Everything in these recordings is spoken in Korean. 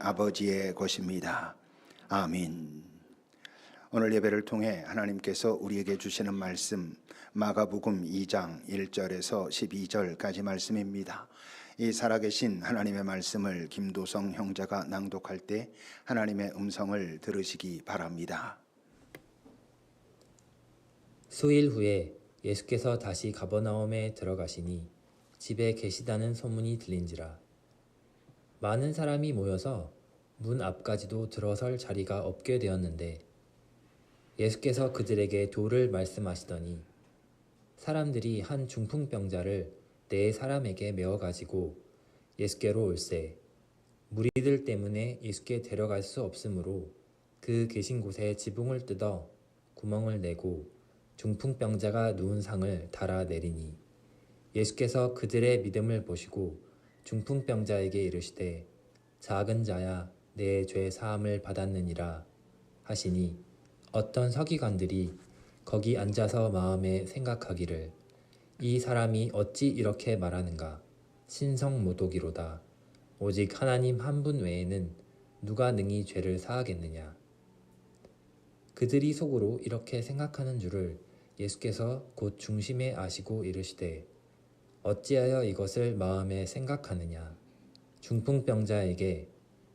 아버지의 것입니다. 아멘. 오늘 예배를 통해 하나님께서 우리에게 주시는 말씀 마가복음 2장 1절에서 12절까지 말씀입니다. 이 살아계신 하나님의 말씀을 김도성 형제가 낭독할 때 하나님의 음성을 들으시기 바랍니다. 수일 후에 예수께서 다시 가버나움에 들어가시니 집에 계시다는 소문이 들린지라. 많은 사람이 모여서 문 앞까지도 들어설 자리가 없게 되었는데 예수께서 그들에게 도를 말씀하시더니 사람들이 한 중풍병자를 네 사람에게 메어 가지고 예수께로 올세. 무리들 때문에 예수께 데려갈 수 없으므로 그 계신 곳에 지붕을 뜯어 구멍을 내고 중풍병자가 누운 상을 달아 내리니 예수께서 그들의 믿음을 보시고 중풍병자에게 이르시되 작은 자야 내 죄 사함을 받았느니라 하시니 어떤 서기관들이 거기 앉아서 마음에 생각하기를 이 사람이 어찌 이렇게 말하는가 신성모독이로다. 오직 하나님 한 분 외에는 누가 능히 죄를 사하겠느냐. 그들이 속으로 이렇게 생각하는 줄을 예수께서 곧 중심에 아시고 이르시되 어찌하여 이것을 마음에 생각하느냐. 중풍병자에게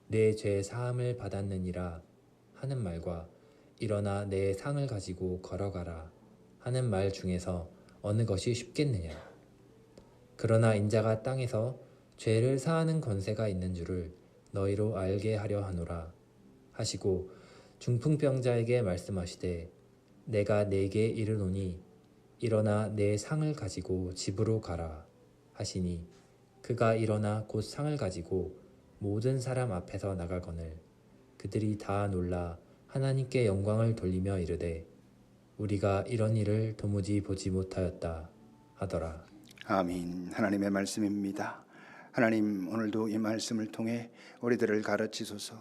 내 죄 사함을 받았느니라 하는 말과 일어나 내 상을 가지고 걸어가라 하는 말 중에서 어느 것이 쉽겠느냐. 그러나 인자가 땅에서 죄를 사하는 권세가 있는 줄을 너희로 알게 하려 하노라 하시고 중풍병자에게 말씀하시되 내가 네게 이르노니 일어나 내 상을 가지고 집으로 가라 하시니 그가 일어나 곧 상을 가지고 모든 사람 앞에서 나가거늘 그들이 다 놀라 하나님께 영광을 돌리며 이르되 우리가 이런 일을 도무지 보지 못하였다 하더라. 아멘. 하나님의 말씀입니다. 하나님, 오늘도 이 말씀을 통해 우리들을 가르치소서.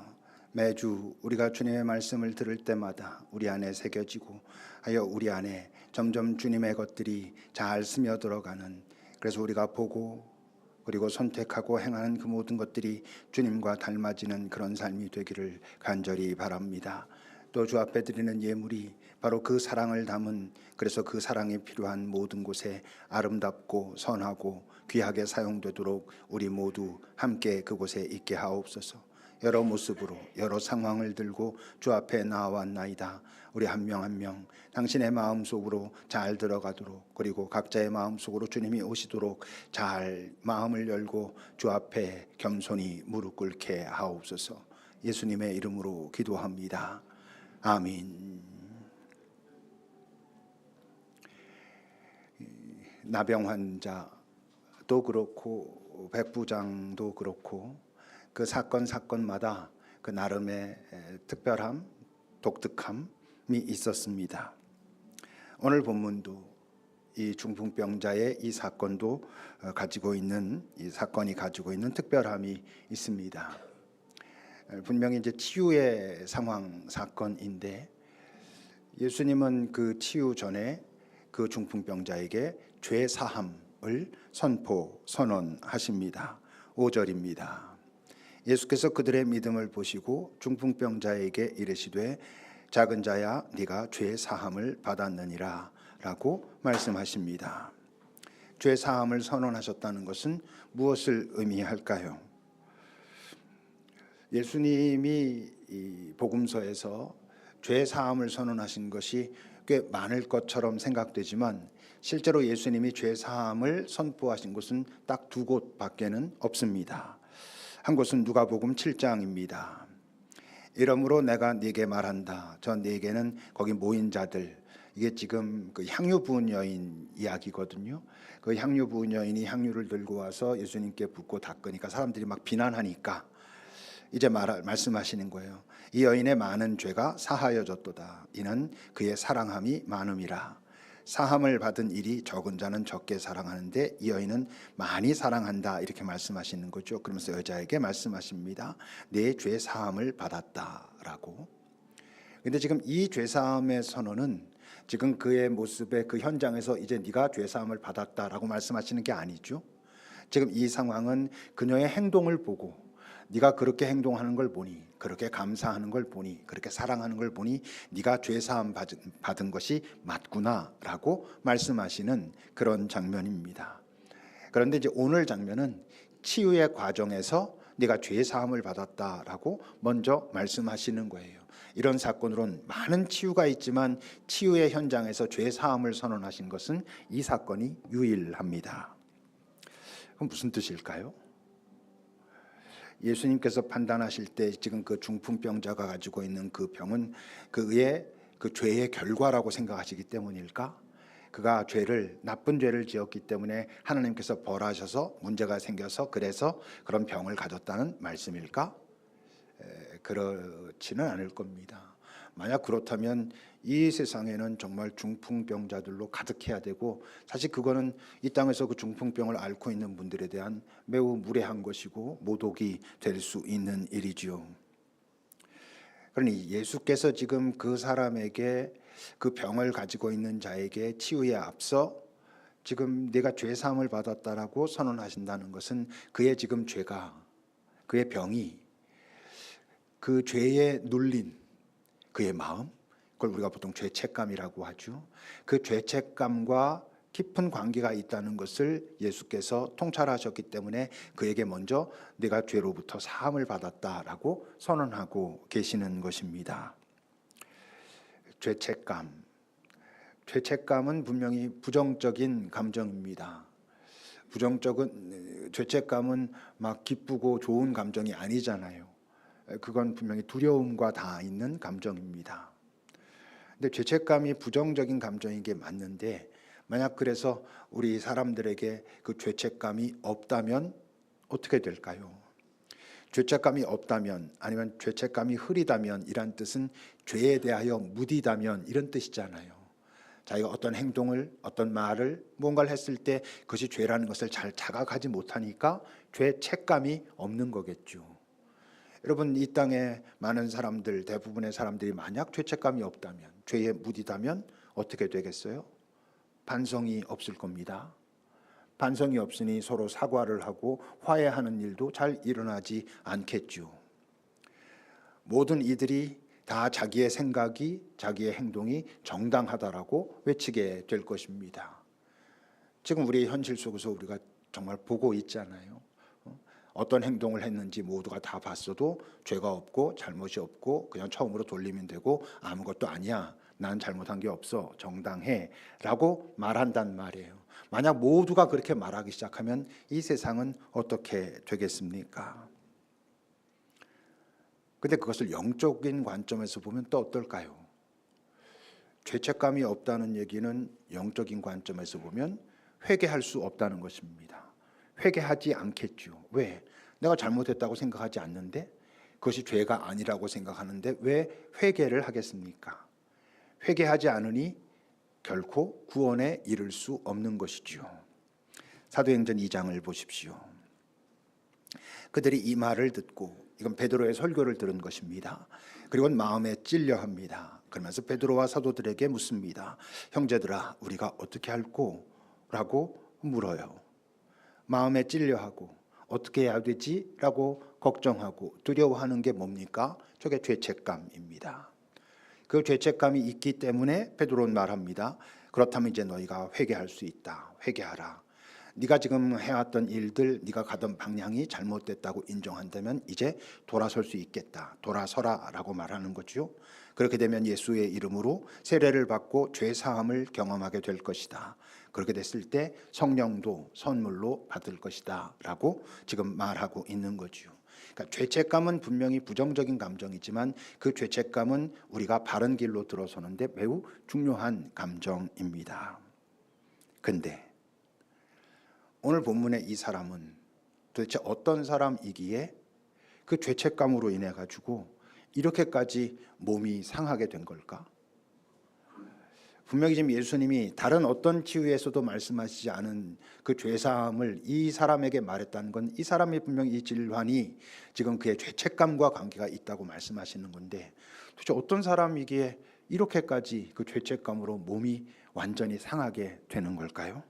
매주 우리가 주님의 말씀을 들을 때마다 우리 안에 새겨지고 하여 우리 안에 점점 주님의 것들이 잘 스며들어가는, 그래서 우리가 보고 그리고 선택하고 행하는 그 모든 것들이 주님과 닮아지는 그런 삶이 되기를 간절히 바랍니다. 또 주 앞에 드리는 예물이 바로 그 사랑을 담은, 그래서 그 사랑이 필요한 모든 곳에 아름답고 선하고 귀하게 사용되도록 우리 모두 함께 그곳에 있게 하옵소서. 여러 모습으로 여러 상황을 들고 주 앞에 나아왔나이다. 우리 한 명 한 명 당신의 마음속으로 잘 들어가도록, 그리고 각자의 마음속으로 주님이 오시도록 잘 마음을 열고 주 앞에 겸손히 무릎 꿇게 하옵소서. 예수님의 이름으로 기도합니다. 아멘. 나병 환자도 그렇고 백부장도 그렇고 그 사건마다 그 나름의 특별함, 독특함이 있었습니다. 오늘 본문도 이 중풍병자의 이 사건도 이 사건이 가지고 있는 특별함이 있습니다. 분명히 이제 치유의 상황 사건인데 예수님은 그 치유 전에 그 중풍병자에게 죄 사함을 선언하십니다. 5절입니다. 예수께서 그들의 믿음을 보시고 중풍병자에게 이르시되 작은 자야 네가 죄 사함을 받았느니라 라고 말씀하십니다. 죄 사함을 선언하셨다는 것은 무엇을 의미할까요? 예수님이 이 복음서에서 죄 사함을 선언하신 것이 꽤 많을 것처럼 생각되지만 실제로 예수님이 죄 사함을 선포하신 곳은 딱 두 곳밖에는 없습니다. 한 곳은 누가복음 7장입니다. 이러므로 내가 네게 말한다. 저 네게는 거기 모인 자들, 이게 지금 그 향유 부은 여인 이야기거든요. 그 향유 부은 여인이 향유를 들고 와서 예수님께 붓고 닦으니까 사람들이 막 비난하니까 이제 말씀하시는 거예요. 이 여인의 많은 죄가 사하여졌도다. 이는 그의 사랑함이 많음이라. 사함을 받은 일이 적은 자는 적게 사랑하는데 이 여인은 많이 사랑한다. 이렇게 말씀하시는 거죠. 그러면서 여자에게 말씀하십니다. 내 죄 사함을 받았다라고. 근데 지금 이 죄 사함의 선언은 지금 그의 모습의 그 현장에서 이제 네가 죄 사함을 받았다라고 말씀하시는 게 아니죠. 지금 이 상황은 그녀의 행동을 보고 네가 그렇게 행동하는 걸 보니, 그렇게 감사하는 걸 보니, 그렇게 사랑하는 걸 보니 네가 죄사함 받은 것이 맞구나라고 말씀하시는 그런 장면입니다. 그런데 이제 오늘 장면은 치유의 과정에서 네가 죄사함을 받았다라고 먼저 말씀하시는 거예요. 이런 사건으로는 많은 치유가 있지만 치유의 현장에서 죄사함을 선언하신 것은 이 사건이 유일합니다. 그럼 무슨 뜻일까요? 예수님께서 판단하실 때 지금 그 중풍병자가 가지고 있는 그 병은 그의 그 죄의 결과라고 생각하시기 때문일까? 그가 나쁜 죄를 지었기 때문에 하나님께서 벌하셔서 문제가 생겨서 그래서 그런 병을 가졌다는 말씀일까? 그렇지는 않을 겁니다. 만약 그렇다면 이 세상에는 정말 중풍병자들로 가득해야 되고, 사실 그거는 이 땅에서 그 중풍병을 앓고 있는 분들에 대한 매우 무례한 것이고 모독이 될 수 있는 일이지요. 그러니 예수께서 지금 그 사람에게, 그 병을 가지고 있는 자에게 치유에 앞서 지금 내가 죄사함을 받았다라고 선언하신다는 것은 그의 지금 죄가, 그의 병이 그 죄에 눌린 그의 마음, 그걸 우리가 보통 죄책감이라고 하죠. 그 죄책감과 깊은 관계가 있다는 것을 예수께서 통찰하셨기 때문에 그에게 먼저 네가 죄로부터 사함을 받았다라고 선언하고 계시는 것입니다. 죄책감은 분명히 부정적인 감정입니다. 죄책감은 막 기쁘고 좋은 감정이 아니잖아요. 그건 분명히 두려움과 다 있는 감정입니다. 근데 죄책감이 부정적인 감정인 게 맞는데, 만약 그래서 우리 사람들에게 그 죄책감이 없다면 어떻게 될까요? 죄책감이 없다면, 아니면 죄책감이 흐리다면 이란 뜻은 죄에 대하여 무디다면 이런 뜻이잖아요. 자기가 어떤 행동을, 어떤 말을, 무언가를 했을 때 그것이 죄라는 것을 잘 자각하지 못하니까 죄책감이 없는 거겠죠. 여러분, 이 땅에 많은 사람들, 대부분의 사람들이 만약 죄책감이 없다면, 죄에 무디다면 어떻게 되겠어요? 반성이 없을 겁니다. 반성이 없으니 서로 사과를 하고 화해하는 일도 잘 일어나지 않겠죠. 모든 이들이 다 자기의 생각이, 자기의 행동이 정당하다라고 외치게 될 것입니다. 지금 우리 현실 속에서 우리가 정말 보고 있잖아요. 어떤 행동을 했는지 모두가 다 봤어도 죄가 없고 잘못이 없고 그냥 처음으로 돌리면 되고 아무것도 아니야, 난 잘못한 게 없어, 정당해 라고 말한단 말이에요. 만약 모두가 그렇게 말하기 시작하면 이 세상은 어떻게 되겠습니까? 근데 그것을 영적인 관점에서 보면 또 어떨까요? 죄책감이 없다는 얘기는 영적인 관점에서 보면 회개할 수 없다는 것입니다. 회개하지 않겠죠. 왜? 내가 잘못했다고 생각하지 않는데, 그것이 죄가 아니라고 생각하는데 왜 회개를 하겠습니까? 회개하지 않으니 결코 구원에 이를 수 없는 것이지요. 사도행전 2장을 보십시오. 그들이 이 말을 듣고, 이건 베드로의 설교를 들은 것입니다. 그리고 마음에 찔려합니다. 그러면서 베드로와 사도들에게 묻습니다. 형제들아, 우리가 어떻게 할꼬? 라고 물어요. 마음에 찔려하고 어떻게 해야 되지? 라고 걱정하고 두려워하는 게 뭡니까? 저게 죄책감입니다. 그 죄책감이 있기 때문에 베드로는 말합니다. 그렇다면 이제 너희가 회개할 수 있다. 회개하라. 네가 지금 해왔던 일들, 네가 가던 방향이 잘못됐다고 인정한다면 이제 돌아설 수 있겠다. 돌아서라 라고 말하는 거죠. 그렇게 되면 예수의 이름으로 세례를 받고 죄사함을 경험하게 될 것이다. 그렇게 됐을 때 성령도 선물로 받을 것이다 라고 지금 말하고 있는 거죠. 그러니까 죄책감은 분명히 부정적인 감정이지만 그 죄책감은 우리가 바른 길로 들어서는데 매우 중요한 감정입니다. 근데 오늘 본문의 이 사람은 도대체 어떤 사람이기에 그 죄책감으로 인해 가지고 이렇게까지 몸이 상하게 된 걸까? 분명히 지금 예수님이 다른 어떤 치유에서도 말씀하시지 않은 그 죄사함을 이 사람에게 말했다는 건 이 사람이 분명히 이 질환이 지금 그의 죄책감과 관계가 있다고 말씀하시는 건데, 도대체 어떤 사람이기에 이렇게까지 그 죄책감으로 몸이 완전히 상하게 되는 걸까요?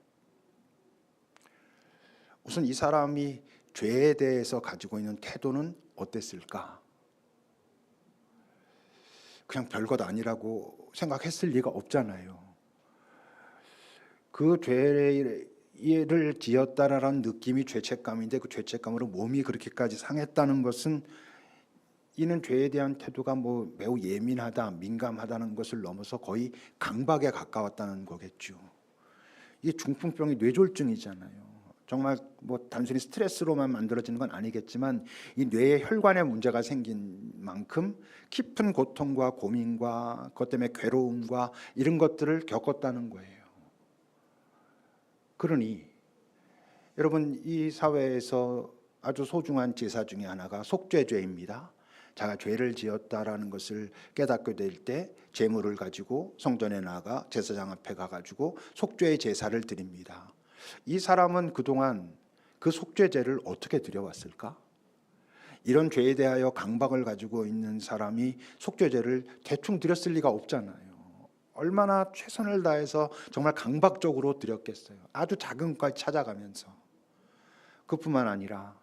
우선 이 사람이 죄에 대해서 가지고 있는 태도는 어땠을까? 그냥 별것 아니라고 생각했을 리가 없잖아요. 그 죄를 지었다라는 느낌이 죄책감인데 그 죄책감으로 몸이 그렇게까지 상했다는 것은 이는 죄에 대한 태도가 매우 예민하다, 민감하다는 것을 넘어서 거의 강박에 가까웠다는 거겠죠. 이게 중풍병이 뇌졸중이잖아요. 정말 단순히 스트레스로만 만들어지는 건 아니겠지만 이 뇌에 혈관에 문제가 생긴 만큼 깊은 고통과 고민과 그것 때문에 괴로움과 이런 것들을 겪었다는 거예요. 그러니 여러분, 이 사회에서 아주 소중한 제사 중에 하나가 속죄죄입니다. 자가 죄를 지었다라는 것을 깨닫게 될 때 제물을 가지고 성전에 나가 제사장 앞에 가가지고 속죄의 제사를 드립니다. 이 사람은 그동안 그 속죄제를 어떻게 드려왔을까? 이런 죄에 대하여 강박을 가지고 있는 사람이 속죄제를 대충 드렸을 리가 없잖아요. 얼마나 최선을 다해서 정말 강박적으로 드렸겠어요. 아주 작은 것까지 찾아가면서. 그뿐만 아니라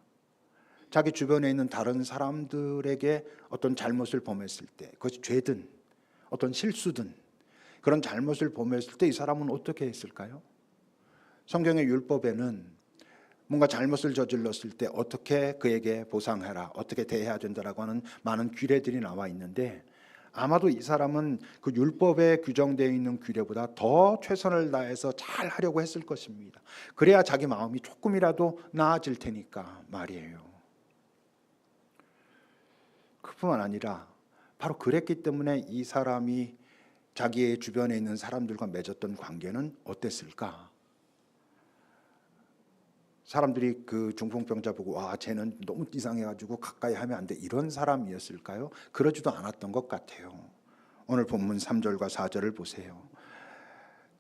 자기 주변에 있는 다른 사람들에게 어떤 잘못을 범했을 때, 그것이 죄든 어떤 실수든 그런 잘못을 범했을 때 이 사람은 어떻게 했을까요? 성경의 율법에는 뭔가 잘못을 저질렀을 때 어떻게 그에게 보상해라, 어떻게 대해야 된다라고 하는 많은 규례들이 나와 있는데 아마도 이 사람은 그 율법에 규정되어 있는 규례보다 더 최선을 다해서 잘 하려고 했을 것입니다. 그래야 자기 마음이 조금이라도 나아질 테니까 말이에요. 그뿐만 아니라 바로 그랬기 때문에 이 사람이 자기의 주변에 있는 사람들과 맺었던 관계는 어땠을까? 사람들이 그 중풍병자 보고 와, 쟤는 너무 이상해가지고 가까이 하면 안 돼, 이런 사람이었을까요? 그러지도 않았던 것 같아요. 오늘 본문 3절과 4절을 보세요.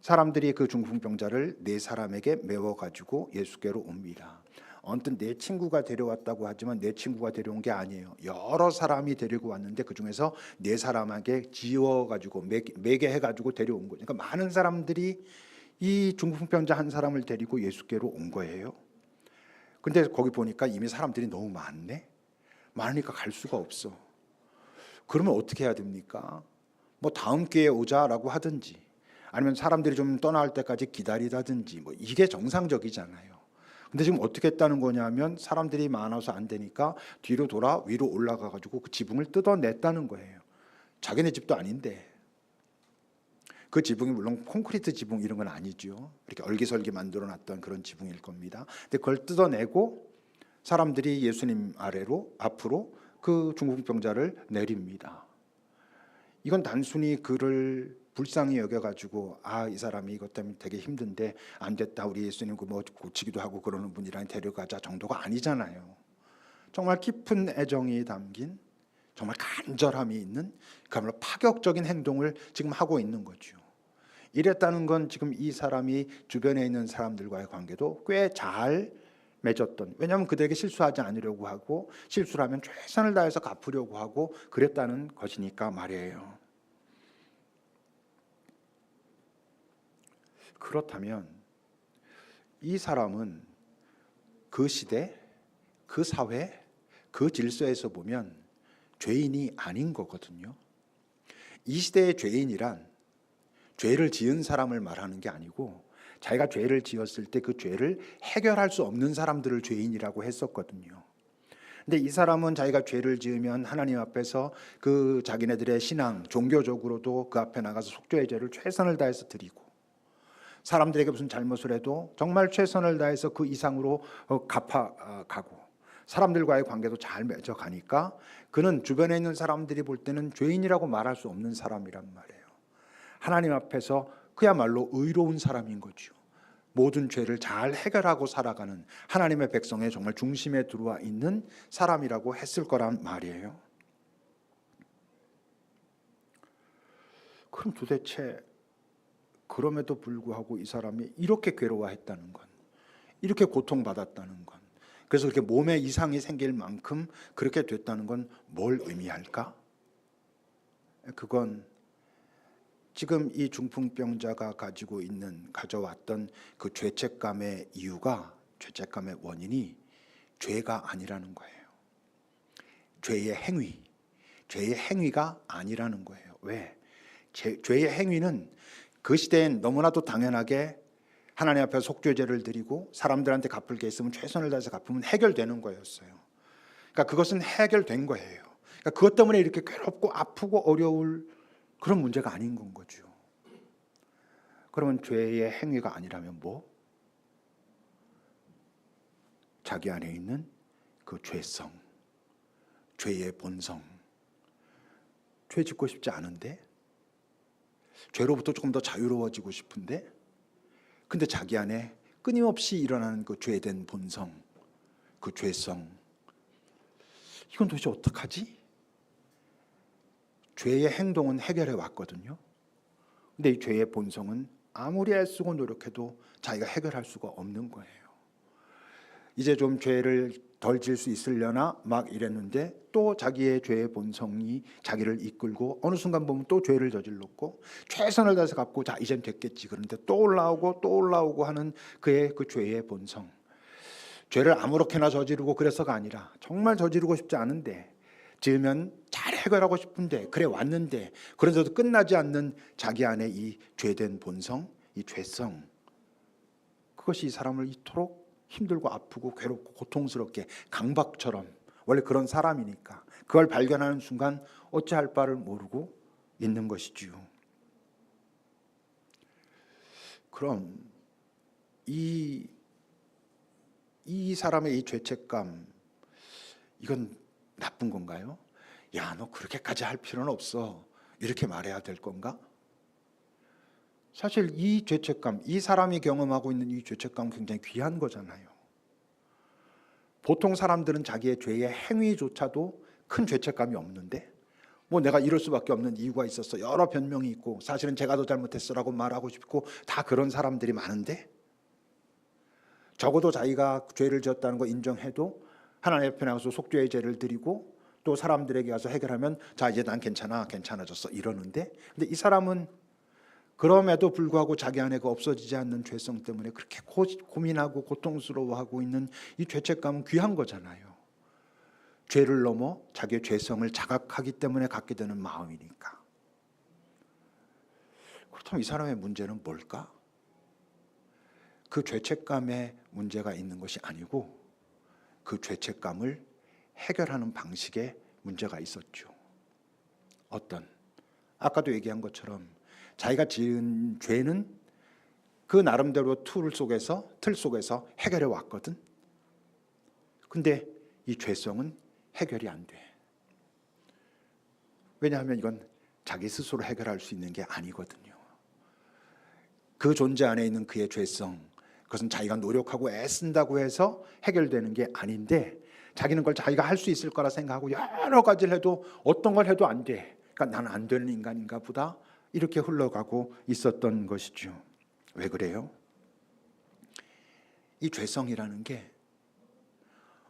사람들이 그 중풍병자를 네 사람에게 메워가지고 예수께로 옵니다. 언뜻 내 친구가 데려왔다고 하지만 내 친구가 데려온 게 아니에요. 여러 사람이 데리고 왔는데 그 중에서 네 사람에게 지어가지고 매게 해가지고 데려온 거죠. 그러니까 많은 사람들이 이 중풍병자 한 사람을 데리고 예수께로 온 거예요. 근데 거기 보니까 이미 사람들이 너무 많네. 많으니까 갈 수가 없어. 그러면 어떻게 해야 됩니까? 다음 기회에 오자라고 하든지 아니면 사람들이 좀 떠날 때까지 기다리다든지 이게 정상적이잖아요. 근데 지금 어떻게 했다는 거냐면 사람들이 많아서 안 되니까 뒤로 돌아 위로 올라가 가지고 그 지붕을 뜯어냈다는 거예요. 자기네 집도 아닌데. 그 지붕이 물론 콘크리트 지붕 이런 건 아니죠. 이렇게 얼기설기 만들어 놨던 그런 지붕일 겁니다. 근데 그걸 뜯어내고 사람들이 예수님 앞으로 그 중풍병자를 내립니다. 이건 단순히 그를 불쌍히 여겨가지고 이 사람이 이것 때문에 되게 힘든데 안 됐다, 우리 예수님 고치기도 하고 그러는 분이랑 데려가자 정도가 아니잖아요. 정말 깊은 애정이 담긴 정말 간절함이 있는 그야말로 파격적인 행동을 지금 하고 있는 거죠. 이랬다는 건 지금 이 사람이 주변에 있는 사람들과의 관계도 꽤 잘 맺었던, 왜냐하면 그들에게 실수하지 않으려고 하고 실수를 하면 최선을 다해서 갚으려고 하고 그랬다는 것이니까 말이에요. 그렇다면 이 사람은 그 시대, 그 사회, 그 질서에서 보면 죄인이 아닌 거거든요. 이 시대의 죄인이란 죄를 지은 사람을 말하는 게 아니고 자기가 죄를 지었을 때 그 죄를 해결할 수 없는 사람들을 죄인이라고 했었거든요. 근데 이 사람은 자기가 죄를 지으면 하나님 앞에서 그 자기네들의 신앙, 종교적으로도 그 앞에 나가서 속죄의 죄를 최선을 다해서 드리고 사람들에게 무슨 잘못을 해도 정말 최선을 다해서 그 이상으로 갚아가고 사람들과의 관계도 잘 맺어가니까 그는 주변에 있는 사람들이 볼 때는 죄인이라고 말할 수 없는 사람이란 말이에요. 하나님 앞에서 그야말로 의로운 사람인 거죠. 모든 죄를 잘 해결하고 살아가는 하나님의 백성의 정말 중심에 들어와 있는 사람이라고 했을 거란 말이에요. 그럼 도대체 그럼에도 불구하고 이 사람이 이렇게 괴로워했다는 건, 이렇게 고통받았다는 건, 그래서 그렇게 몸에 이상이 생길 만큼 그렇게 됐다는 건 뭘 의미할까? 그건 지금 이 중풍병자가 가져왔던 그 죄책감의 이유가, 죄책감의 원인이 죄가 아니라는 거예요. 죄의 행위, 죄의 행위가 아니라는 거예요. 왜? 죄의 행위는 그 시대엔 너무나도 당연하게 하나님 앞에 속죄제를 드리고 사람들한테 갚을 게 있으면 최선을 다해서 갚으면 해결되는 거였어요. 그러니까 그것은 해결된 거예요. 그러니까 그것 때문에 이렇게 괴롭고 아프고 어려울 그런 문제가 아닌 건 거죠. 그러면 죄의 행위가 아니라면 뭐? 자기 안에 있는 그 죄성, 죄의 본성. 죄 짓고 싶지 않은데, 죄로부터 조금 더 자유로워지고 싶은데, 근데 자기 안에 끊임없이 일어나는 그 죄된 본성, 그 죄성, 이건 도대체 어떡하지? 죄의 행동은 해결해 왔거든요. 근데 이 죄의 본성은 아무리 애쓰고 노력해도 자기가 해결할 수가 없는 거예요. 이제 좀 죄를 덜 질 수 있으려나 막 이랬는데 또 자기의 죄의 본성이 자기를 이끌고 어느 순간 보면 또 죄를 저질렀고 최선을 다해서 갚고 자 이젠 됐겠지. 그런데 또 올라오고 하는 그의 그 죄의 본성. 죄를 아무렇게나 저지르고 그래서가 아니라 정말 저지르고 싶지 않은데 지으면 잘 해결하고 싶은데 그래 왔는데 그런데도 끝나지 않는 자기 안에 이 죄된 본성, 이 죄성, 그것이 이 사람을 이토록 힘들고 아프고 괴롭고 고통스럽게 강박처럼, 원래 그런 사람이니까 그걸 발견하는 순간 어찌할 바를 모르고 있는 것이지요. 그럼 이 사람의 이 죄책감, 이건 나쁜 건가요? 야, 너 그렇게까지 할 필요는 없어, 이렇게 말해야 될 건가? 사실 이 죄책감, 이 사람이 경험하고 있는 이 죄책감은 굉장히 귀한 거잖아요. 보통 사람들은 자기의 죄의 행위조차도 큰 죄책감이 없는데 뭐 내가 이럴 수밖에 없는 이유가 있었어, 여러 변명이 있고 사실은 제가 더 잘못했어라고 말하고 싶고 다 그런 사람들이 많은데, 적어도 자기가 죄를 지었다는 거 인정해도 하나님 앞에 나가서 속죄의 제를 드리고 또 사람들에게 가서 해결하면 자 이제 난 괜찮아졌어 이러는데, 근데 이 사람은 그럼에도 불구하고 자기 안에 그 없어지지 않는 죄성 때문에 그렇게 고민하고 고통스러워하고 있는 이 죄책감은 귀한 거잖아요. 죄를 넘어 자기의 죄성을 자각하기 때문에 갖게 되는 마음이니까. 그렇다면 이 사람의 문제는 뭘까? 그 죄책감에 문제가 있는 것이 아니고 그 죄책감을 해결하는 방식에 문제가 있었죠. 어떤? 아까도 얘기한 것처럼 자기가 지은 죄는 그 나름대로 틀 속에서 해결해 왔거든. 근데 이 죄성은 해결이 안 돼. 왜냐하면 이건 자기 스스로 해결할 수 있는 게 아니거든요. 그 존재 안에 있는 그의 죄성, 그것은 자기가 노력하고 애쓴다고 해서 해결되는 게 아닌데, 자기는 그걸 자기가 할 수 있을 거라 생각하고 여러 가지를 해도 어떤 걸 해도 안 돼. 그러니까 나는 안 되는 인간인가 보다, 이렇게 흘러가고 있었던 것이죠. 왜 그래요? 이 죄성이라는 게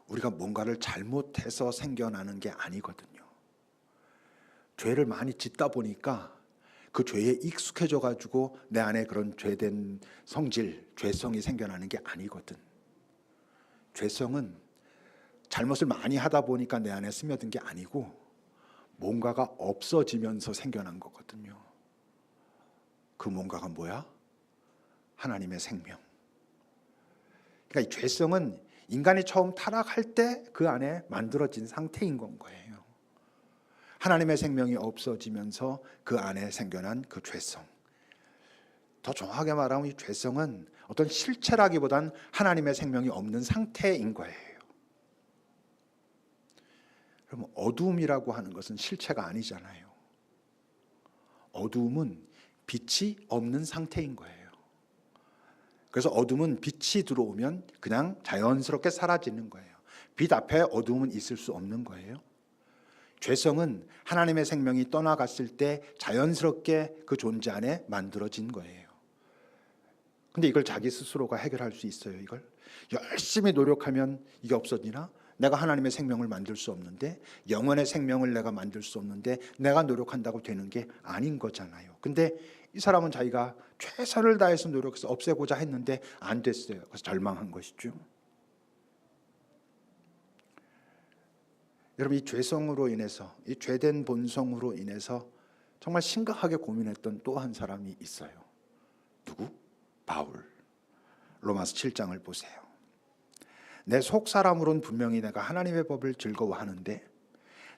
우리가 뭔가를 잘못해서 생겨나는 게 아니거든요. 죄를 많이 짓다 보니까 그 죄에 익숙해져 가지고 내 안에 그런 죄된 성질, 죄성이 생겨나는 게 아니거든. 죄성은 잘못을 많이 하다 보니까 내 안에 스며든 게 아니고 뭔가가 없어지면서 생겨난 거거든요. 그 뭔가가 뭐야? 하나님의 생명. 그러니까 이 죄성은 인간이 처음 타락할 때 그 안에 만들어진 상태인 건 거예요. 하나님의 생명이 없어지면서 그 안에 생겨난 그 죄성. 더 정확하게 말하면 이 죄성은 어떤 실체라기보단 하나님의 생명이 없는 상태인 거예요. 그럼 어두움이라고 하는 것은 실체가 아니잖아요. 어두움은 빛이 없는 상태인 거예요. 그래서 어둠은 빛이 들어오면 그냥 자연스럽게 사라지는 거예요. 빛 앞에 어둠은 있을 수 없는 거예요. 죄성은 하나님의 생명이 떠나갔을 때 자연스럽게 그 존재 안에 만들어진 거예요. 근데 이걸 자기 스스로가 해결할 수 있어요? 이걸 열심히 노력하면 이게 없어지나? 내가 하나님의 생명을 만들 수 없는데, 영원의 생명을 내가 만들 수 없는데 내가 노력한다고 되는 게 아닌 거잖아요. 근데 이 사람은 자기가 최선을 다해서 노력해서 없애고자 했는데 안 됐어요. 그래서 절망한 것이죠. 여러분, 이 죄성으로 인해서, 이 죄된 본성으로 인해서 정말 심각하게 고민했던 또 한 사람이 있어요. 누구? 바울. 로마서 7장을 보세요. 내 속사람으론 분명히 내가 하나님의 법을 즐거워하는데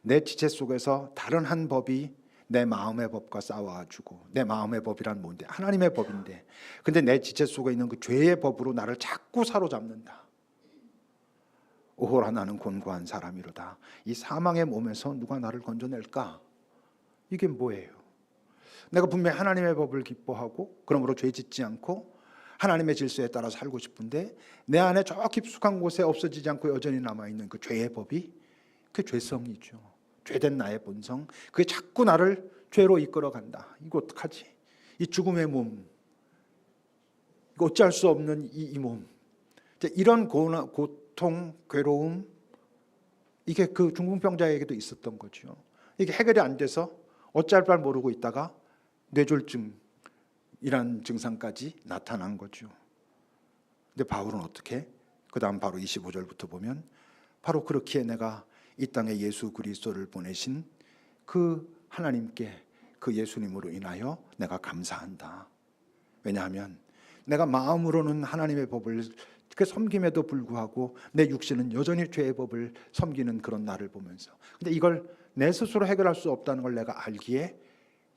내 지체 속에서 다른 한 법이 내 마음의 법과 싸워가지고, 내 마음의 법이란 뭔데? 하나님의 법인데, 근데 내 지체 속에 있는 그 죄의 법으로 나를 자꾸 사로잡는다. 오호라 나는 곤고한 사람이로다. 이 사망의 몸에서 누가 나를 건져낼까? 이게 뭐예요? 내가 분명히 하나님의 법을 기뻐하고 그러므로 죄 짓지 않고 하나님의 질서에 따라 살고 싶은데 내 안에 저 깊숙한 곳에 없어지지 않고 여전히 남아있는 그 죄의 법이, 그 죄성이죠. 죄된 나의 본성, 그게 자꾸 나를 죄로 이끌어간다. 이거 어떡하지? 이 죽음의 몸, 이거 어찌할 수 없는 이 몸, 이런 고통, 괴로움, 이게 그 중풍병자에게도 있었던 거죠. 이게 해결이 안 돼서 어찌할 바 모르고 있다가 뇌졸중이란 증상까지 나타난 거죠. 근데 바울은 어떻게? 그 다음 바로 25절부터 보면, 바로 그렇기에 내가 이 땅에 예수 그리스도를 보내신 그 하나님께, 그 예수님으로 인하여 내가 감사한다. 왜냐하면 내가 마음으로는 하나님의 법을 섬김에도 불구하고 내 육신은 여전히 죄의 법을 섬기는 그런 나를 보면서, 근데 이걸 내 스스로 해결할 수 없다는 걸 내가 알기에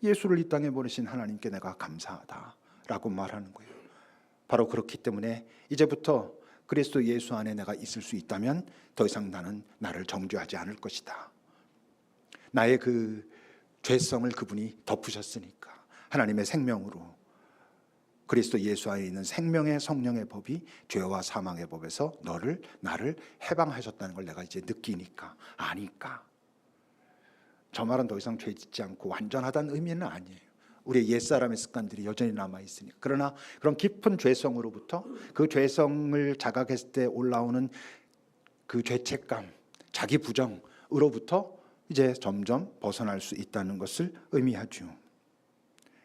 예수를 이 땅에 보내신 하나님께 내가 감사하다라고 말하는 거예요. 바로 그렇기 때문에 이제부터 그리스도 예수 안에 내가 있을 수 있다면 더 이상 나를 정죄하지 않을 것이다. 나의 그 죄성을 그분이 덮으셨으니까, 하나님의 생명으로, 그리스도 예수 안에 있는 생명의 성령의 법이 죄와 사망의 법에서 나를 해방하셨다는 걸 내가 이제 느끼니까, 아니까. 저 말은 더 이상 죄 짓지 않고 완전하다는 의미는 아니에요. 우리의 옛사람의 습관들이 여전히 남아있으니까. 그러나 그런 깊은 죄성으로부터, 그 죄성을 자각했을 때 올라오는 그 죄책감, 자기 부정으로부터 이제 점점 벗어날 수 있다는 것을 의미하죠.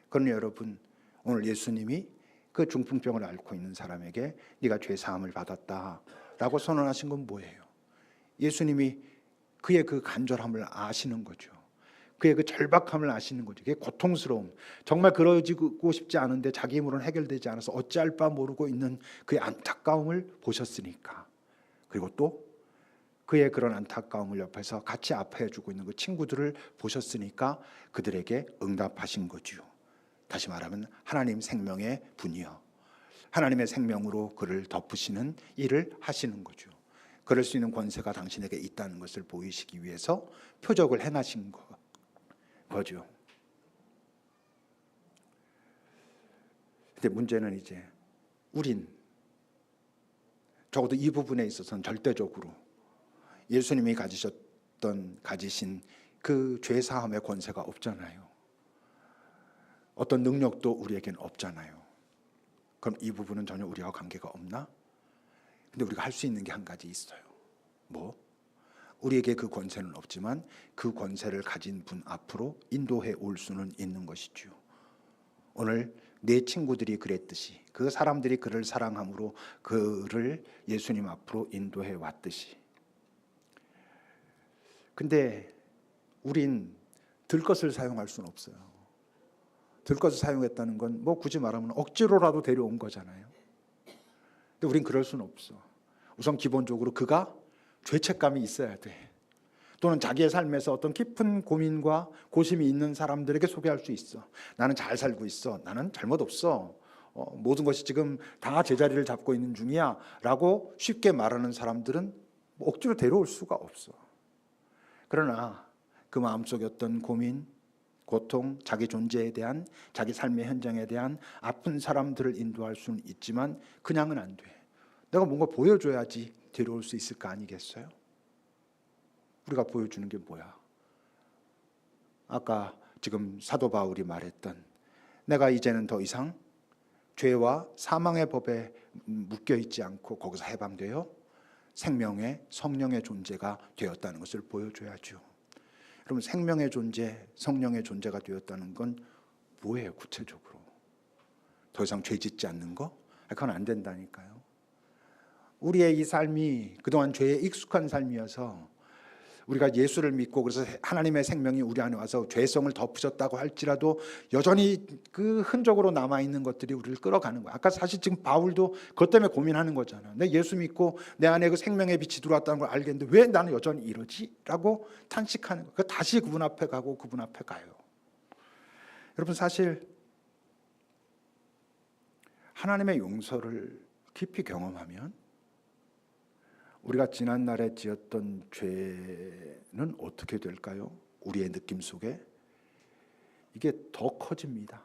그러니 여러분, 오늘 예수님이 그 중풍병을 앓고 있는 사람에게 네가 죄 사함을 받았다라고 선언하신 건 뭐예요? 예수님이 그의 그 간절함을 아시는 거죠. 그의 그 절박함을 아시는 거죠. 그게 고통스러움, 정말 그러지고 싶지 않은데 자기 힘으로는 해결되지 않아서 어찌할 바 모르고 있는 그의 안타까움을 보셨으니까, 그리고 또 그의 그런 안타까움을 옆에서 같이 아파해주고 있는 그 친구들을 보셨으니까 그들에게 응답하신 거죠. 다시 말하면 하나님 생명의 분이여, 하나님의 생명으로 그를 덮으시는 일을 하시는 거죠. 그럴 수 있는 권세가 당신에게 있다는 것을 보이시기 위해서 표적을 행하신 거죠. 근데 문제는 이제 우린 적어도 이 부분에 있어서는 절대적으로 예수님이 가지신 그 죄사함의 권세가 없잖아요. 어떤 능력도 우리에겐 없잖아요. 그럼 이 부분은 전혀 우리와 관계가 없나? 근데 우리가 할 수 있는 게 한 가지 있어요. 뭐? 우리에게 그 권세는 없지만 그 권세를 가진 분 앞으로 인도해 올 수는 있는 것이죠. 오늘 내 친구들이 그랬듯이, 그 사람들이 그를 사랑함으로 그를 예수님 앞으로 인도해 왔듯이. 근데 우린 들것을 사용할 수는 없어요. 들것을 사용했다는 건 뭐 굳이 말하면 억지로라도 데려온 거잖아요. 근데 우린 그럴 수는 없어. 우선 기본적으로 그가 죄책감이 있어야 돼. 또는 자기의 삶에서 어떤 깊은 고민과 고심이 있는 사람들에게 소개할 수 있어. 나는 잘 살고 있어. 나는 잘못 없어. 모든 것이 지금 다 제자리를 잡고 있는 중이야 라고 쉽게 말하는 사람들은 억지로 데려올 수가 없어. 그러나 그 마음속에 어떤 고민, 고통, 자기 존재에 대한, 자기 삶의 현장에 대한 아픈 사람들을 인도할 수는 있지만 그냥은 안 돼. 내가 뭔가 보여줘야지 데려올 수 있을 거 아니겠어요? 우리가 보여주는 게 뭐야? 아까 지금 사도 바울이 말했던, 내가 이제는 더 이상 죄와 사망의 법에 묶여 있지 않고 거기서 해방되어 생명의 성령의 존재가 되었다는 것을 보여줘야죠. 여러분, 생명의 존재, 성령의 존재가 되었다는 건 뭐예요? 구체적으로 더 이상 죄 짓지 않는 거? 그건 안 된다니까요. 우리의 이 삶이 그동안 죄에 익숙한 삶이어서 우리가 예수를 믿고 그래서 하나님의 생명이 우리 안에 와서 죄성을 덮으셨다고 할지라도 여전히 그 흔적으로 남아있는 것들이 우리를 끌어가는 거야. 아까 사실 지금 바울도 그것 때문에 고민하는 거잖아. 내 예수 믿고 내 안에 그 생명의 빛이 들어왔다는 걸 알겠는데 왜 나는 여전히 이러지? 라고 탄식하는 거야. 다시 그분 앞에 가고 그분 앞에 가요. 여러분, 사실 하나님의 용서를 깊이 경험하면 우리가 지난날에 지었던 죄는 어떻게 될까요? 우리의 느낌 속에 이게 더 커집니다.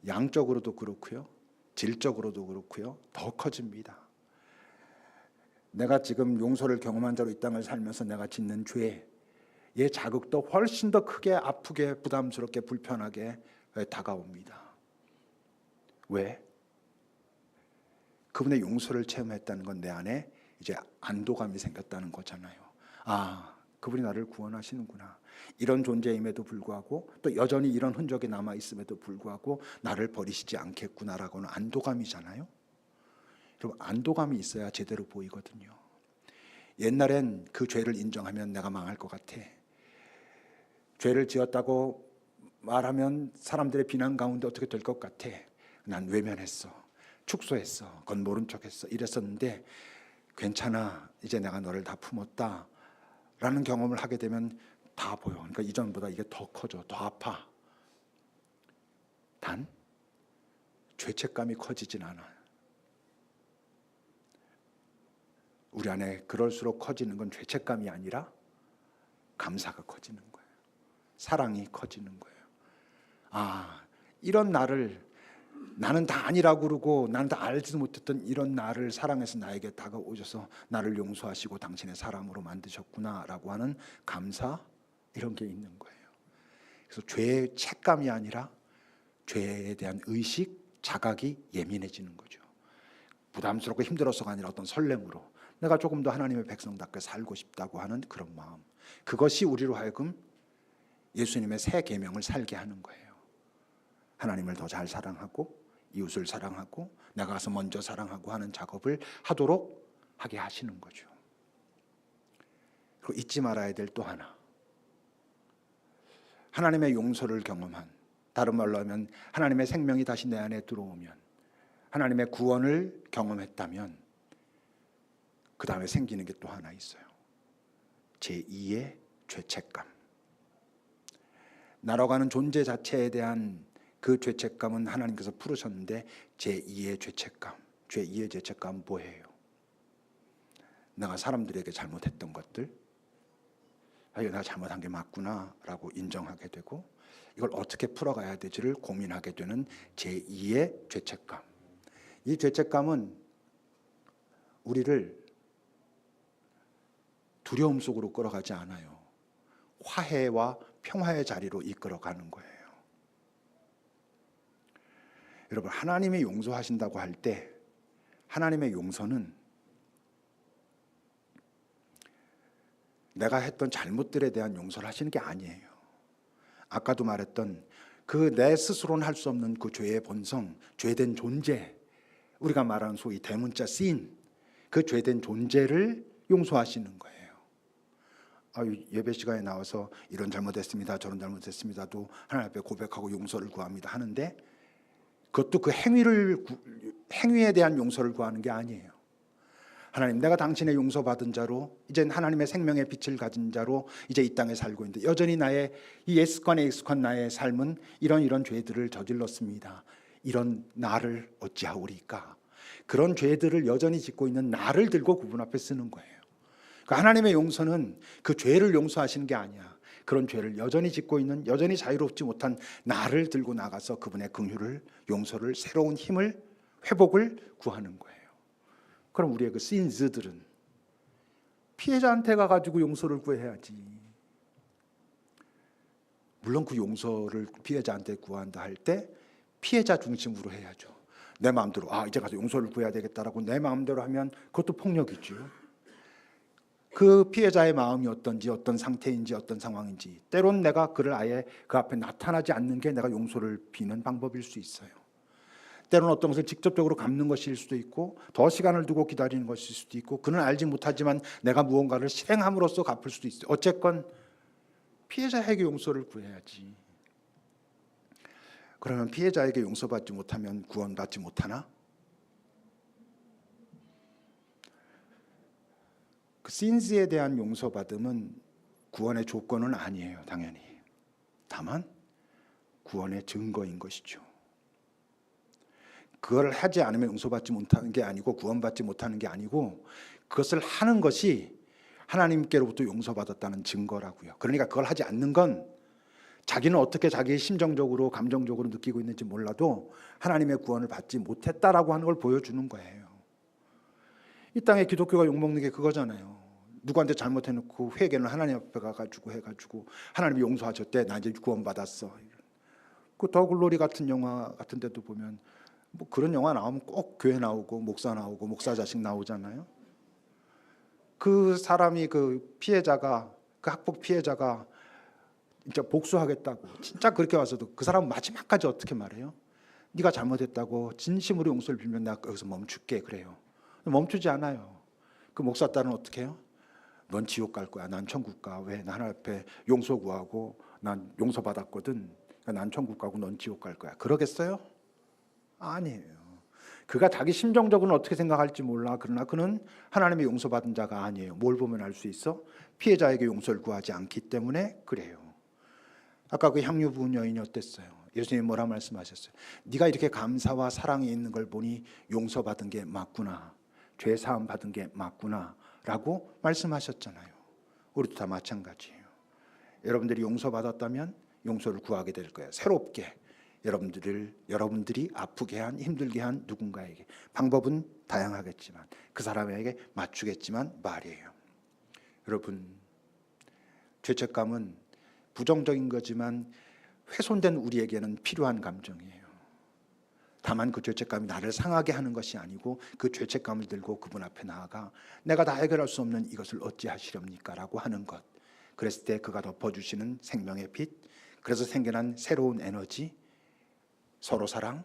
양적으로도 그렇고요, 질적으로도 그렇고요, 더 커집니다. 내가 지금 용서를 경험한 자로 이 땅을 살면서 내가 짓는 죄의 자극도 훨씬 더 크게, 아프게, 부담스럽게, 불편하게 다가옵니다. 왜? 그분의 용서를 체험했다는 건 내 안에 이제 안도감이 생겼다는 거잖아요. 아, 그분이 나를 구원하시는구나. 이런 존재임에도 불구하고 또 여전히 이런 흔적이 남아있음에도 불구하고 나를 버리시지 않겠구나라고는 안도감이잖아요. 여러분, 안도감이 있어야 제대로 보이거든요. 옛날엔 그 죄를 인정하면 내가 망할 것 같아. 죄를 지었다고 말하면 사람들의 비난 가운데 어떻게 될 것 같아. 난 외면했어, 축소했어, 그건 모른 척했어, 이랬었는데 괜찮아, 이제 내가 너를 다 품었다 라는 경험을 하게 되면 다 보여. 그러니까 이전보다 이게 더 커져, 더 아파. 단 죄책감이 커지진 않아요. 우리 안에 그럴수록 커지는 건 죄책감이 아니라 감사가 커지는 거예요. 사랑이 커지는 거예요. 아, 이런 나는 다 아니라고 그러고 나는 다 알지도 못했던 이런 나를 사랑해서 나에게 다가오셔서 나를 용서하시고 당신의 사람으로 만드셨구나라고 하는 감사, 이런 게 있는 거예요. 그래서 죄의 책감이 아니라 죄에 대한 의식, 자각이 예민해지는 거죠. 부담스럽고 힘들어서가 아니라 어떤 설렘으로 내가 조금 더 하나님의 백성답게 살고 싶다고 하는 그런 마음, 그것이 우리로 하여금 예수님의 새 계명을 살게 하는 거예요. 하나님을 더 잘 사랑하고 이웃을 사랑하고 나가서 먼저 사랑하고 하는 작업을 하도록 하게 하시는 거죠. 그리고 잊지 말아야 될 또 하나, 하나님의 용서를 경험한, 다른 말로 하면 하나님의 생명이 다시 내 안에 들어오면, 하나님의 구원을 경험했다면 그 다음에 생기는 게 또 하나 있어요. 제2의 죄책감. 나라고 하는 존재 자체에 대한 그 죄책감은 하나님께서 풀으셨는데 제2의 죄책감, 제2의 죄책감은 뭐예요? 내가 사람들에게 잘못했던 것들, 내가 잘못한 게 맞구나 라고 인정하게 되고 이걸 어떻게 풀어가야 되지를 고민하게 되는 제2의 죄책감. 이 죄책감은 우리를 두려움 속으로 끌어가지 않아요. 화해와 평화의 자리로 이끌어가는 거예요. 여러분, 하나님이 용서하신다고 할 때 하나님의 용서는 내가 했던 잘못들에 대한 용서를 하시는 게 아니에요. 아까도 말했던 그 내 스스로는 할 수 없는 그 죄의 본성, 죄된 존재, 우리가 말하는 소위 대문자 씬, 그 죄된 존재를 용서하시는 거예요. 예배 시간에 나와서 이런 잘못했습니다, 저런 잘못했습니다도 하나님 앞에 고백하고 용서를 구합니다 하는데 그것도 그 행위에 대한 용서를 구하는 게 아니에요. 하나님, 내가 당신의 용서받은 자로 이제 하나님의 생명의 빛을 가진 자로 이제 이 땅에 살고 있는데 여전히 나의 이 옛습관에 익숙한 나의 삶은 이런 죄들을 저질렀습니다. 이런 나를 어찌하오리까? 그런 죄들을 여전히 짓고 있는 나를 들고 그분 앞에 쓰는 거예요. 그러니까 하나님의 용서는 그 죄를 용서하시는 게 아니야. 그런 죄를 여전히 짓고 있는, 여전히 자유롭지 못한 나를 들고 나가서 그분의 긍휼을, 용서를, 새로운 힘을, 회복을 구하는 거예요. 그럼 우리의 그 신즈들은 피해자한테 가가지고 용서를 구해야지. 물론 그 용서를 피해자한테 구한다 할 때 피해자 중심으로 해야죠. 내 마음대로 이제 가서 용서를 구해야 되겠다라고 내 마음대로 하면 그것도 폭력이죠. 그 피해자의 마음이 어떤지, 어떤 상태인지, 어떤 상황인지, 때론 내가 그를 아예 그 앞에 나타나지 않는 게 내가 용서를 비는 방법일 수 있어요. 때로는 어떤 것을 직접적으로 갚는 것일 수도 있고 더 시간을 두고 기다리는 것일 수도 있고 그는 알지 못하지만 내가 무언가를 실행함으로써 갚을 수도 있어요. 어쨌건 피해자에게 용서를 구해야지. 그러면 피해자에게 용서받지 못하면 구원받지 못하나? 그 신스에 대한 용서받음은 구원의 조건은 아니에요, 당연히. 다만 구원의 증거인 것이죠. 그걸 하지 않으면 용서받지 못하는 게 아니고 구원받지 못하는 게 아니고 그것을 하는 것이 하나님께로부터 용서받았다는 증거라고요. 그러니까 그걸 하지 않는 건 자기는 어떻게 자기 심정적으로 감정적으로 느끼고 있는지 몰라도 하나님의 구원을 받지 못했다라고 하는 걸 보여주는 거예요. 이 땅에 기독교가 욕먹는 게 그거잖아요. 누구한테 잘못해놓고 회개는 하나님 앞에 가가지고 해가지고 하나님이 용서하셨대, 나 이제 구원받았어. 그 더 글로리 같은 영화 같은 데도 보면 뭐 그런 영화 나오면 꼭 교회 나오고 목사 나오고 목사 자식 나오잖아요. 그 사람이 그 피해자가 그 학폭 피해자가 진짜 복수하겠다고 진짜 그렇게 와서도 그 사람은 마지막까지 어떻게 말해요? 네가 잘못했다고 진심으로 용서를 빌면 내가 여기서 멈출게 그래요. 멈추지 않아요. 그 목사 딸은 어떻게 해요? 넌 지옥 갈 거야. 난 천국 가. 왜? 나 하나님 앞에 용서 구하고 난 용서받았거든. 그러니까 난 천국 가고 넌 지옥 갈 거야. 그러겠어요? 아니에요. 그가 자기 심정적으로는 어떻게 생각할지 몰라. 그러나 그는 하나님의 용서받은 자가 아니에요. 뭘 보면 알 수 있어? 피해자에게 용서를 구하지 않기 때문에 그래요. 아까 그 향유 부은 여인이 어땠어요? 예수님이 뭐라 말씀하셨어요? 네가 이렇게 감사와 사랑이 있는 걸 보니 용서받은 게 맞구나. 죄 사함 받은 게 맞구나 라고 말씀하셨잖아요. 우리도 다 마찬가지예요. 여러분들이 용서받았다면 용서를 구하게 될 거예요. 새롭게 여러분들이 아프게 한 힘들게 한 누군가에게 방법은 다양하겠지만 그 사람에게 맞추겠지만 말이에요. 여러분, 죄책감은 부정적인 거지만 훼손된 우리에게는 필요한 감정이에요. 다만 그 죄책감이 나를 상하게 하는 것이 아니고 그 죄책감을 들고 그분 앞에 나아가 내가 다 해결할 수 없는 이것을 어찌하시렵니까? 라고 하는 것. 그랬을 때 그가 덮어주시는 생명의 빛, 그래서 생겨난 새로운 에너지, 서로 사랑,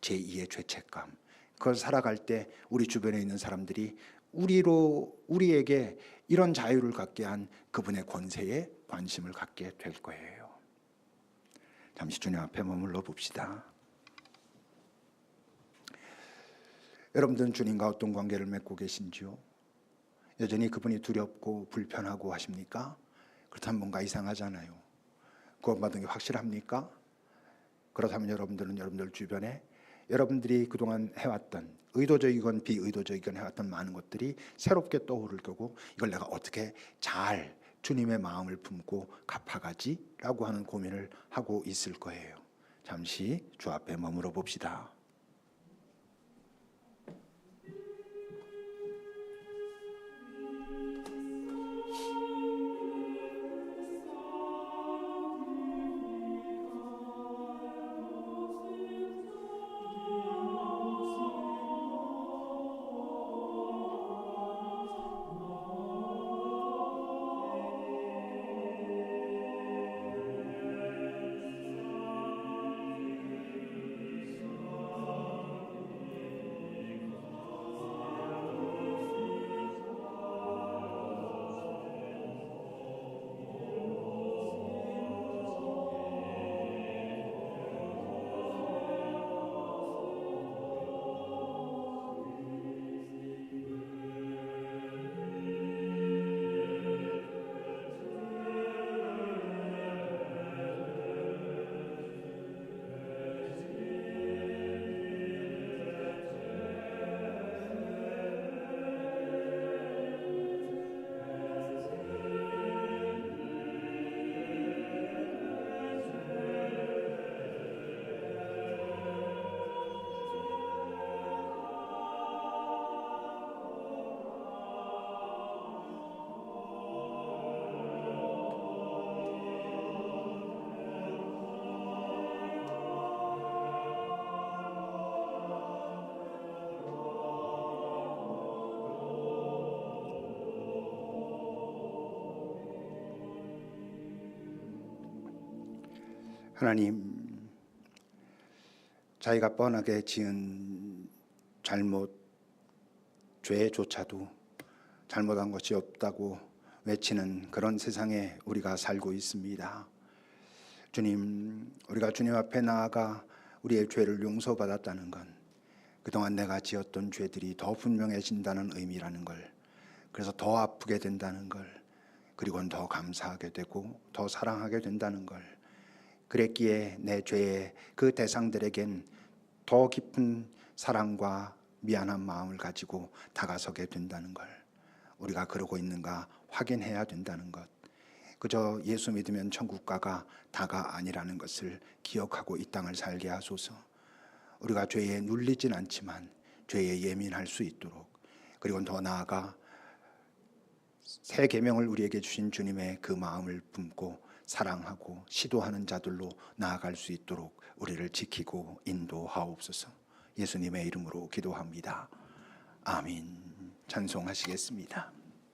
제2의 죄책감. 그걸 살아갈 때 우리 주변에 있는 사람들이 우리에게 이런 자유를 갖게 한 그분의 권세에 관심을 갖게 될 거예요. 잠시 주님 앞에 머물러 봅시다. 여러분들은 주님과 어떤 관계를 맺고 계신지요? 여전히 그분이 두렵고 불편하고 하십니까? 그렇다면 뭔가 이상하잖아요. 구원받은 게 확실합니까? 그렇다면 여러분들은 여러분들 주변에 여러분들이 그동안 해왔던 의도적이건 비의도적이건 해왔던 많은 것들이 새롭게 떠오를 거고 이걸 내가 어떻게 잘 주님의 마음을 품고 갚아가지? 라고 하는 고민을 하고 있을 거예요. 잠시 주 앞에 머물러 봅시다. 하나님, 자기가 뻔하게 지은 죄조차도 잘못한 것이 없다고 외치는 그런 세상에 우리가 살고 있습니다. 주님, 우리가 주님 앞에 나아가 우리의 죄를 용서받았다는 건 그동안 내가 지었던 죄들이 더 분명해진다는 의미라는 걸, 그래서 더 아프게 된다는 걸, 그리고는 더 감사하게 되고 더 사랑하게 된다는 걸, 그랬기에 내 죄의 그 대상들에겐 더 깊은 사랑과 미안한 마음을 가지고 다가서게 된다는 걸, 우리가 그러고 있는가 확인해야 된다는 것, 그저 예수 믿으면 천국 가가 다가 아니라는 것을 기억하고 이 땅을 살게 하소서. 우리가 죄에 눌리진 않지만 죄에 예민할 수 있도록, 그리고 더 나아가 새 계명을 우리에게 주신 주님의 그 마음을 품고 사랑하고 시도하는 자들로 나아갈 수 있도록 우리를 지키고 인도하옵소서. 예수님의 이름으로 기도합니다. 아멘. 찬송하시겠습니다.